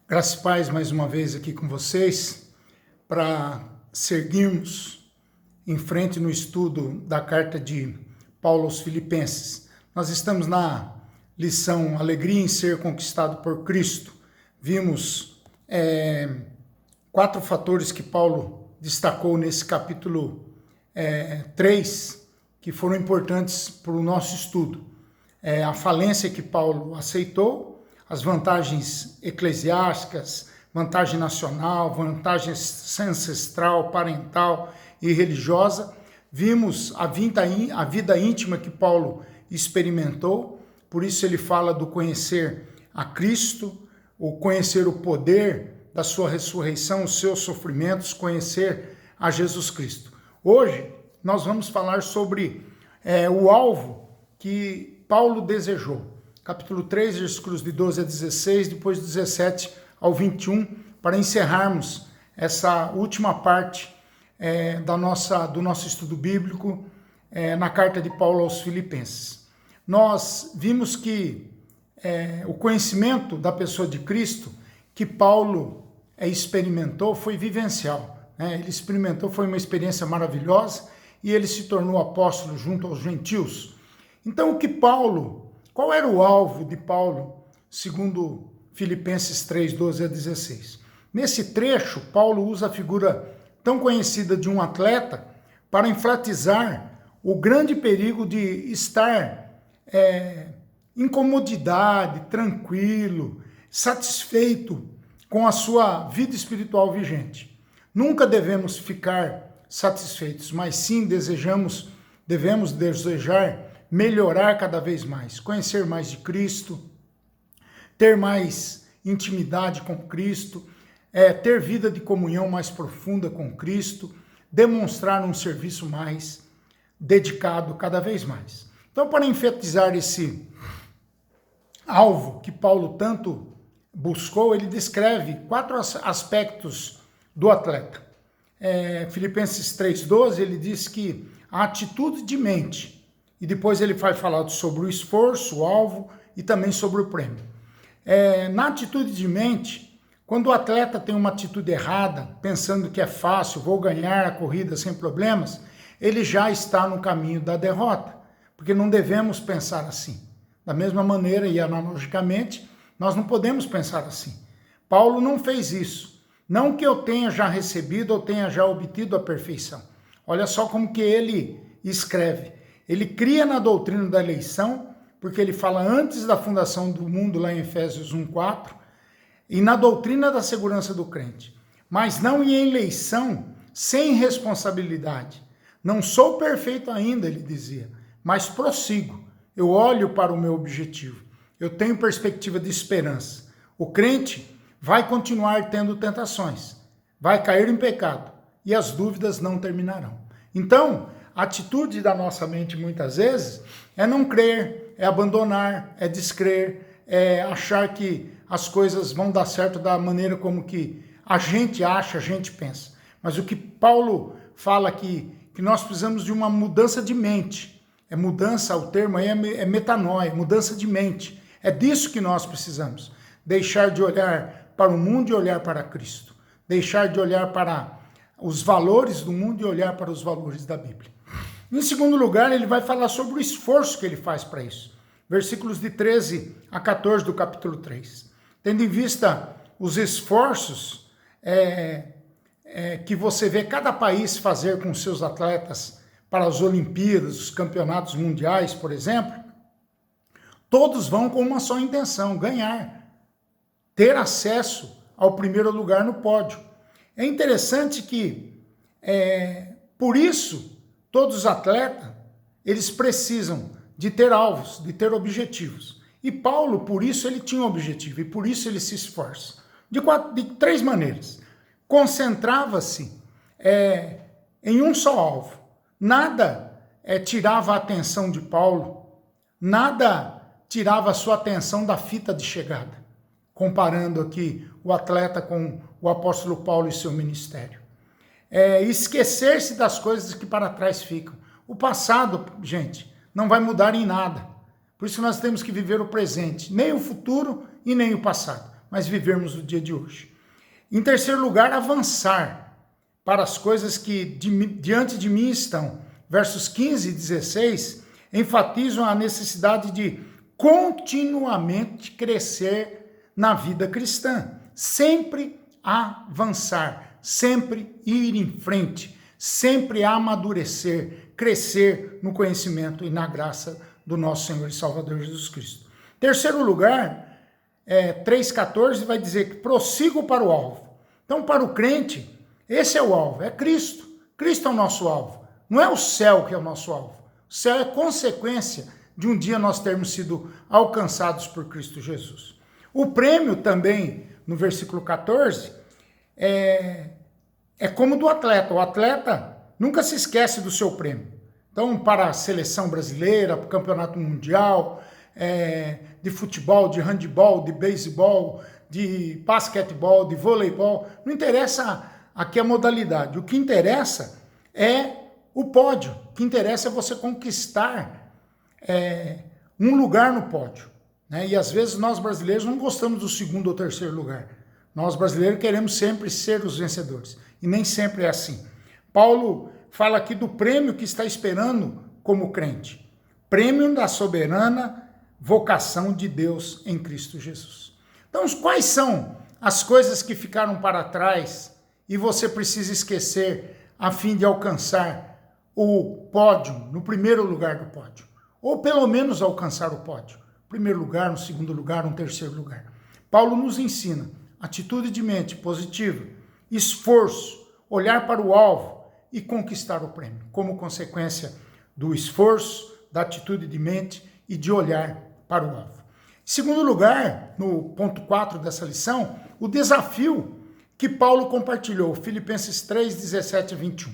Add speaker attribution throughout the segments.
Speaker 1: Graça e paz mais uma vez aqui com vocês para seguirmos em frente no estudo da carta de Paulo aos Filipenses. Nós estamos na lição Alegria em Ser Conquistado por Cristo. Vimos 4 fatores que Paulo destacou nesse capítulo 3 que foram importantes para o nosso estudo. A falência que Paulo aceitou, as vantagens eclesiásticas, vantagem nacional, vantagem ancestral, parental e religiosa. Vimos a vida íntima que Paulo experimentou, por isso ele fala do conhecer a Cristo, o conhecer o poder da sua ressurreição, os seus sofrimentos, conhecer a Jesus Cristo. Hoje nós vamos falar sobre o alvo que Paulo desejou. Capítulo 3, versículos de 12 a 16, depois 17 ao 21, para encerrarmos essa última parte do nosso estudo bíblico na carta de Paulo aos Filipenses. Nós vimos que o conhecimento da pessoa de Cristo que Paulo experimentou foi vivencial. Ele experimentou, foi uma experiência maravilhosa e ele se tornou apóstolo junto aos gentios. Então, qual era o alvo de Paulo, segundo Filipenses 3, 12 a 16? Nesse trecho, Paulo usa a figura tão conhecida de um atleta para enfatizar o grande perigo de estar em comodidade, tranquilo, satisfeito com a sua vida espiritual vigente. Nunca devemos ficar satisfeitos, mas sim devemos desejar melhorar cada vez mais, conhecer mais de Cristo, ter mais intimidade com Cristo, ter vida de comunhão mais profunda com Cristo, demonstrar um serviço mais dedicado cada vez mais. Então, para enfatizar esse alvo que Paulo tanto buscou, ele descreve 4 aspectos do atleta. Filipenses 3,12, ele diz que a atitude de mente, e depois ele vai falar sobre o esforço, o alvo e também sobre o prêmio. Na atitude de mente, quando o atleta tem uma atitude errada, pensando que é fácil, vou ganhar a corrida sem problemas, ele já está no caminho da derrota, porque não devemos pensar assim. Da mesma maneira e analogicamente, nós não podemos pensar assim. Paulo não fez isso. Não que eu tenha já recebido ou tenha já obtido a perfeição. Olha só como que ele escreve. Ele cria na doutrina da eleição, porque ele fala antes da fundação do mundo, lá em Efésios 1:4, e na doutrina da segurança do crente. Mas não em eleição sem responsabilidade. Não sou perfeito ainda, ele dizia, mas prossigo. Eu olho para o meu objetivo. Eu tenho perspectiva de esperança. O crente vai continuar tendo tentações, vai cair em pecado, e as dúvidas não terminarão. Então, a atitude da nossa mente, muitas vezes, é não crer, é abandonar, é descrer, é achar que as coisas vão dar certo da maneira como que a gente acha, a gente pensa. Mas o que Paulo fala aqui, que nós precisamos de uma mudança de mente. O termo aí é metanoia, mudança de mente. É disso que nós precisamos. Deixar de olhar para o mundo e olhar para Cristo. Deixar de olhar para os valores do mundo e olhar para os valores da Bíblia. Em segundo lugar, ele vai falar sobre o esforço que ele faz para isso. Versículos de 13 a 14 do capítulo 3. Tendo em vista os esforços que você vê cada país fazer com seus atletas para as Olimpíadas, os campeonatos mundiais, por exemplo, todos vão com uma só intenção, ganhar, ter acesso ao primeiro lugar no pódio. É interessante que, por isso, todos os atletas, eles precisam de ter alvos, de ter objetivos. E Paulo, por isso, ele tinha um objetivo, e por isso ele se esforça. De 3 maneiras. Concentrava-se em um só alvo. Nada tirava a atenção de Paulo, nada tirava a sua atenção da fita de chegada, comparando aqui o atleta com o apóstolo Paulo e seu ministério. Esquecer-se das coisas que para trás ficam. O passado, gente, não vai mudar em nada. Por isso nós temos que viver o presente, nem o futuro e nem o passado. mas vivermos o dia de hoje. Em terceiro lugar, avançar para as coisas que diante de mim estão. Versos 15 e 16 enfatizam a necessidade de continuamente crescer na vida cristã, sempre avançar, sempre ir em frente, sempre amadurecer, crescer no conhecimento e na graça do nosso Senhor e Salvador Jesus Cristo. Terceiro lugar, 3,14 vai dizer que prossigo para o alvo. Então, para o crente, esse é o alvo, é Cristo. Cristo é o nosso alvo. Não é o céu que é o nosso alvo. O céu é consequência de um dia nós termos sido alcançados por Cristo Jesus. O prêmio também, no versículo 14, é como do atleta. O atleta nunca se esquece do seu prêmio. Então, para a seleção brasileira, para o campeonato mundial, de futebol, de handebol, de beisebol, de basquetebol, de voleibol, não interessa aqui a modalidade. O que interessa é o pódio. O que interessa é você conquistar um lugar no pódio. Né? E às vezes nós brasileiros não gostamos do segundo ou terceiro lugar. Nós brasileiros queremos sempre ser os vencedores. E nem sempre é assim. Paulo fala aqui do prêmio que está esperando como crente. Prêmio da soberana vocação de Deus em Cristo Jesus. Então, quais são as coisas que ficaram para trás e você precisa esquecer a fim de alcançar o pódio, no primeiro lugar do pódio? Ou pelo menos alcançar o pódio. Primeiro lugar, um segundo lugar, um terceiro lugar. Paulo nos ensina atitude de mente positiva, esforço, olhar para o alvo e conquistar o prêmio, como consequência do esforço, da atitude de mente e de olhar para o alvo. Em segundo lugar, no ponto 4 dessa lição, o desafio que Paulo compartilhou, Filipenses 3, 17 a 21.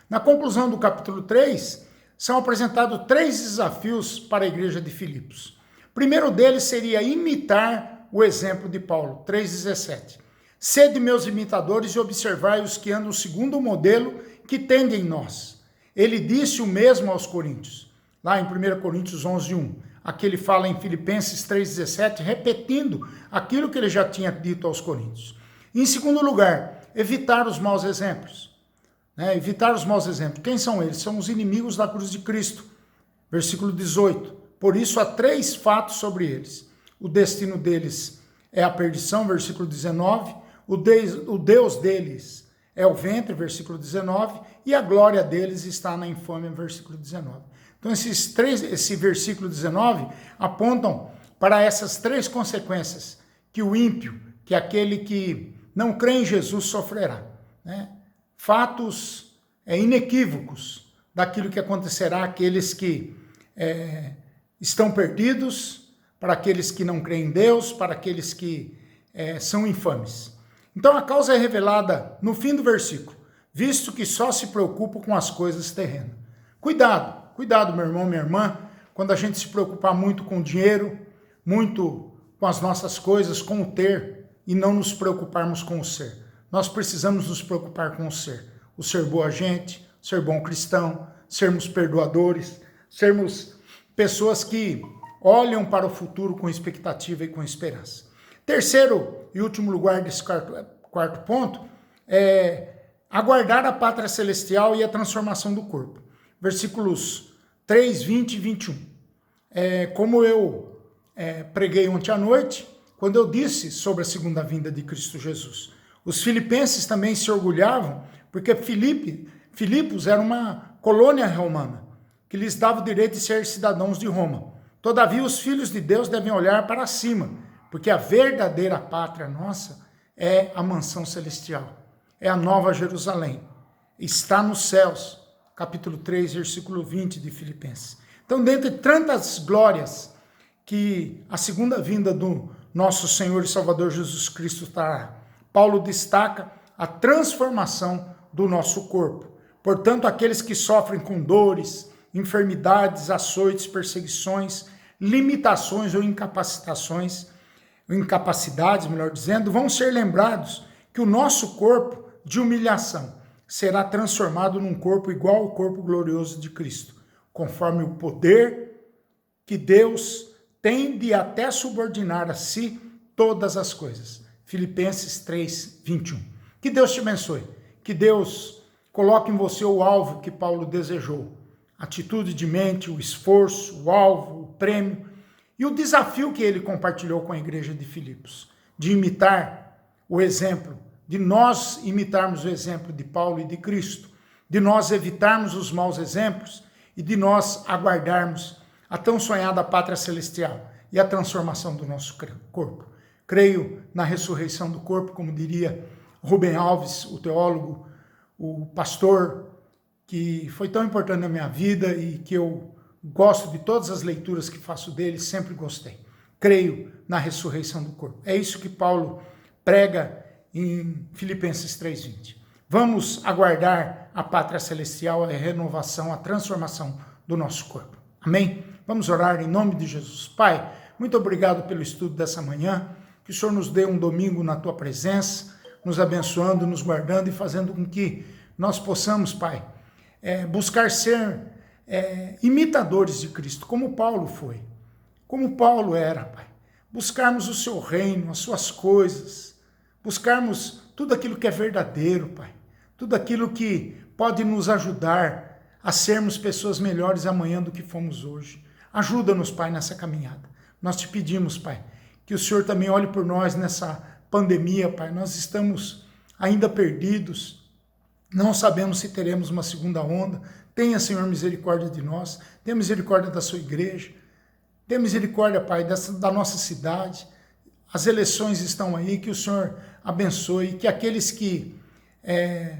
Speaker 1: Na conclusão do capítulo 3, são apresentados 3 desafios para a igreja de Filipos. O primeiro deles seria imitar o exemplo de Paulo, 3,17. Sede meus imitadores e observai os que andam segundo o modelo que tende em nós. Ele disse o mesmo aos coríntios, lá em 1 Coríntios 11, 1. Aqui ele fala em Filipenses 3,17, repetindo aquilo que ele já tinha dito aos coríntios. Em segundo lugar, evitar os maus exemplos. Evitar os maus exemplos. Quem são eles? São os inimigos da cruz de Cristo. Versículo 18. Por isso há 3 fatos sobre eles. O destino deles é a perdição, versículo 19. O Deus deles é o ventre, versículo 19. E a glória deles está na infâmia, versículo 19. Então, esse versículo 19 apontam para essas 3 consequências que o ímpio, que é aquele que não crê em Jesus, sofrerá. Fatos inequívocos daquilo que acontecerá àqueles que estão perdidos, para aqueles que não creem em Deus, para aqueles que são infames. Então, a causa é revelada no fim do versículo, visto que só se preocupa com as coisas terrenas. Cuidado, meu irmão, minha irmã, quando a gente se preocupar muito com o dinheiro, muito com as nossas coisas, com o ter, e não nos preocuparmos com o ser. Nós precisamos nos preocupar com o ser boa gente, ser bom cristão, sermos perdoadores, sermos pessoas que olham para o futuro com expectativa e com esperança. Terceiro e último lugar desse quarto ponto é aguardar a pátria celestial e a transformação do corpo. Versículos 3, 20 e 21. Como eu preguei ontem à noite, quando eu disse sobre a segunda vinda de Cristo Jesus. Os filipenses também se orgulhavam, porque Filipos era uma colônia romana, que lhes dava o direito de ser cidadãos de Roma. Todavia, os filhos de Deus devem olhar para cima, porque a verdadeira pátria nossa é a mansão celestial, é a nova Jerusalém, está nos céus. Capítulo 3, versículo 20 de Filipenses. Então, dentre tantas glórias que a segunda vinda do nosso Senhor e Salvador Jesus Cristo trará, Paulo destaca a transformação do nosso corpo. Portanto, aqueles que sofrem com dores, enfermidades, açoites, perseguições, limitações ou incapacidades, melhor dizendo, vão ser lembrados que o nosso corpo de humilhação será transformado num corpo igual ao corpo glorioso de Cristo, conforme o poder que Deus tem de até subordinar a si todas as coisas. Filipenses 3, 21. Que Deus te abençoe. Que Deus coloque em você o alvo que Paulo desejou. Atitude de mente, o esforço, o alvo, o prêmio e o desafio que ele compartilhou com a igreja de Filipos, de imitar o exemplo, de nós imitarmos o exemplo de Paulo e de Cristo, de nós evitarmos os maus exemplos e de nós aguardarmos a tão sonhada pátria celestial e a transformação do nosso corpo. Creio na ressurreição do corpo, como diria Rubem Alves, o teólogo, o pastor, que foi tão importante na minha vida e que eu gosto de todas as leituras que faço dele, sempre gostei. Creio na ressurreição do corpo. É isso que Paulo prega em Filipenses 3:20. Vamos aguardar a pátria celestial, a renovação, a transformação do nosso corpo. Amém? Vamos orar em nome de Jesus. Pai, muito obrigado pelo estudo dessa manhã. Que o Senhor nos dê um domingo na tua presença, nos abençoando, nos guardando e fazendo com que nós possamos, Pai, buscar ser imitadores de Cristo, como Paulo foi, como Paulo era, Pai. Buscarmos o seu reino, as suas coisas, buscarmos tudo aquilo que é verdadeiro, Pai, tudo aquilo que pode nos ajudar a sermos pessoas melhores amanhã do que fomos hoje. Ajuda-nos, Pai, nessa caminhada. Nós te pedimos, Pai, que o Senhor também olhe por nós nessa pandemia, Pai. Nós estamos ainda perdidos, não sabemos se teremos uma segunda onda. Tenha, Senhor, misericórdia de nós, tenha misericórdia da sua igreja, tenha misericórdia, Pai, da nossa cidade. As eleições estão aí, que o Senhor abençoe, que aqueles que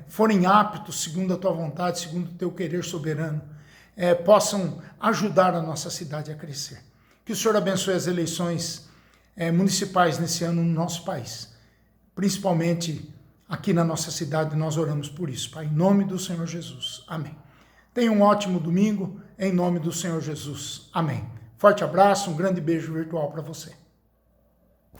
Speaker 1: forem aptos, segundo a tua vontade, segundo o teu querer soberano, possam ajudar a nossa cidade a crescer. Que o Senhor abençoe as eleições municipais nesse ano no nosso país, principalmente aqui na nossa cidade. Nós oramos por isso, Pai, em nome do Senhor Jesus. Amém. Tenha um ótimo domingo, em nome do Senhor Jesus. Amém. Forte abraço, um grande beijo virtual para você.